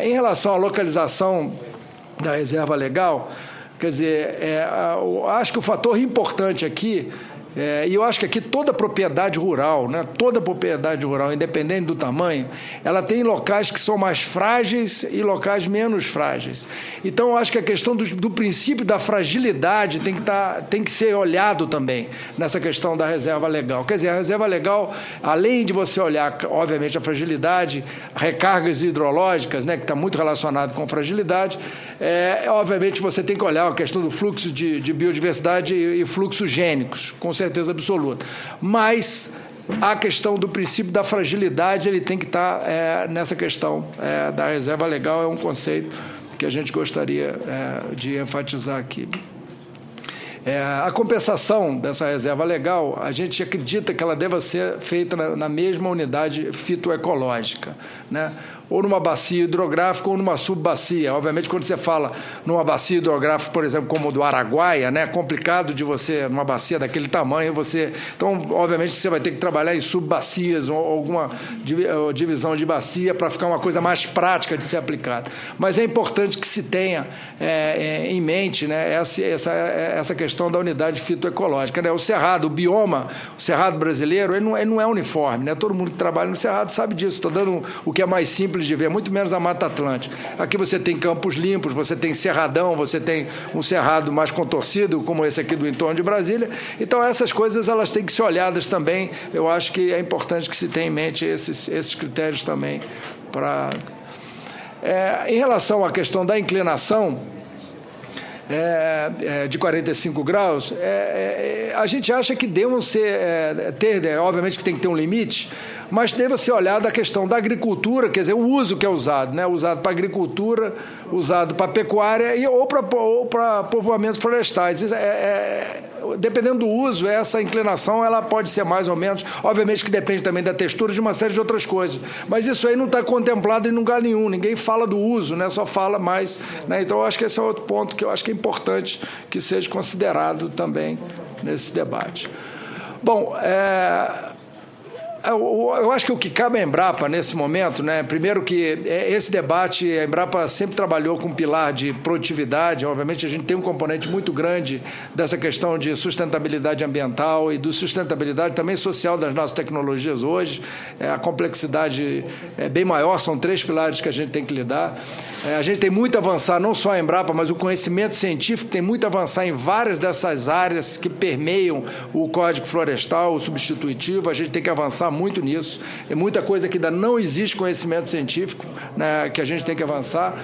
Em relação à localização da reserva legal, quer dizer, eu acho que o fator importante aqui, e eu acho que aqui toda propriedade rural, né, toda propriedade rural, independente do tamanho, ela tem locais que são mais frágeis e locais menos frágeis. Então, eu acho que a questão do princípio da fragilidade tem que ser olhado também nessa questão da reserva legal. Quer dizer, a reserva legal, além de você olhar, obviamente, a fragilidade, recargas hidrológicas, né, que está muito relacionado com fragilidade, obviamente você tem que olhar a questão do fluxo de biodiversidade e fluxos gênicos, com certeza absoluta. Mas a questão do princípio da fragilidade, ele tem que estar nessa questão da reserva legal, é um conceito que a gente gostaria de enfatizar aqui. A compensação dessa reserva legal, a gente acredita que ela deva ser feita na mesma unidade fitoecológica, né? Ou numa bacia hidrográfica ou numa subbacia. Obviamente, quando você fala numa bacia hidrográfica, por exemplo, como do Araguaia, né, é complicado de você, numa bacia daquele tamanho, então, obviamente, você vai ter que trabalhar em subbacias ou alguma divisão de bacia para ficar uma coisa mais prática de ser aplicada. Mas é importante que se tenha em mente, né, essa questão da unidade fitoecológica, né? O cerrado, o bioma, o cerrado brasileiro, ele não é uniforme, né? Todo mundo que trabalha no cerrado sabe disso. Estou dando o que é mais simples de ver, muito menos a Mata Atlântica. Aqui você tem campos limpos, você tem cerradão, você tem um cerrado mais contorcido, como esse aqui do entorno de Brasília. Então, essas coisas elas têm que ser olhadas também. Eu acho que é importante que se tenha em mente esses critérios também. Em relação à questão da inclinação, de 45 graus, a gente acha que devam obviamente que tem que ter um limite, mas deve ser olhada a questão da agricultura, quer dizer, o uso que é usado, né? Usado para agricultura, usado para pecuária ou para povoamentos florestais. Dependendo do uso, essa inclinação ela pode ser mais ou menos, obviamente que depende também da textura de uma série de outras coisas, mas isso aí não está contemplado em lugar nenhum, ninguém fala do uso, né? Só fala mais, né? Então eu acho que esse é outro ponto que eu acho que é importante que seja considerado também nesse debate. Bom, eu acho que o que cabe à Embrapa nesse momento, né, primeiro que esse debate, a Embrapa sempre trabalhou com um pilar de produtividade, obviamente a gente tem um componente muito grande dessa questão de sustentabilidade ambiental e de sustentabilidade também social das nossas tecnologias hoje, a complexidade é bem maior, são 3 pilares que a gente tem que lidar. A gente tem muito a avançar, não só a Embrapa, mas o conhecimento científico tem muito a avançar em várias dessas áreas que permeiam o Código Florestal, o substitutivo, a gente tem que avançar muito nisso, é muita coisa que ainda não existe conhecimento científico, né, que a gente tem que avançar,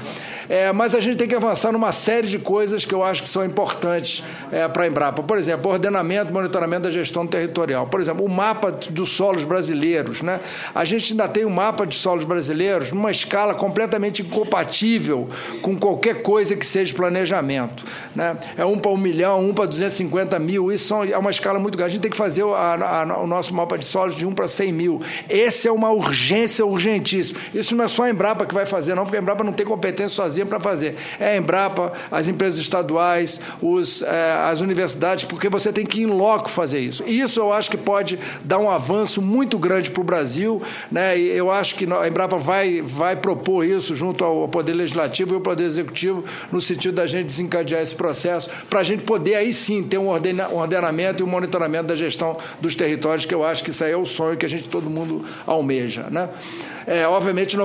mas a gente tem que avançar numa série de coisas que eu acho que são importantes para a Embrapa. Por exemplo, ordenamento e monitoramento da gestão territorial. Por exemplo, o mapa dos solos brasileiros, né? A gente ainda tem um mapa de solos brasileiros numa escala completamente incompatível com qualquer coisa que seja planejamento, né? É 1 para 1 milhão, 1 para 250 mil, isso é uma escala muito grande. A gente tem que fazer o nosso mapa de solos de 1 para 100 mil. Essa é uma urgência urgentíssima. Isso não é só a Embrapa que vai fazer, não, porque a Embrapa não tem competência sozinha para fazer. É a Embrapa, as empresas estaduais, as universidades, porque você tem que ir em loco fazer isso. E isso eu acho que pode dar um avanço muito grande para o Brasil, né? E eu acho que a Embrapa vai propor isso junto ao Poder Legislativo e ao Poder Executivo, no sentido da gente desencadear esse processo, para a gente poder aí sim ter um ordenamento e um monitoramento da gestão dos territórios, que eu acho que isso aí é o sonho que todo mundo almeja, né? Obviamente não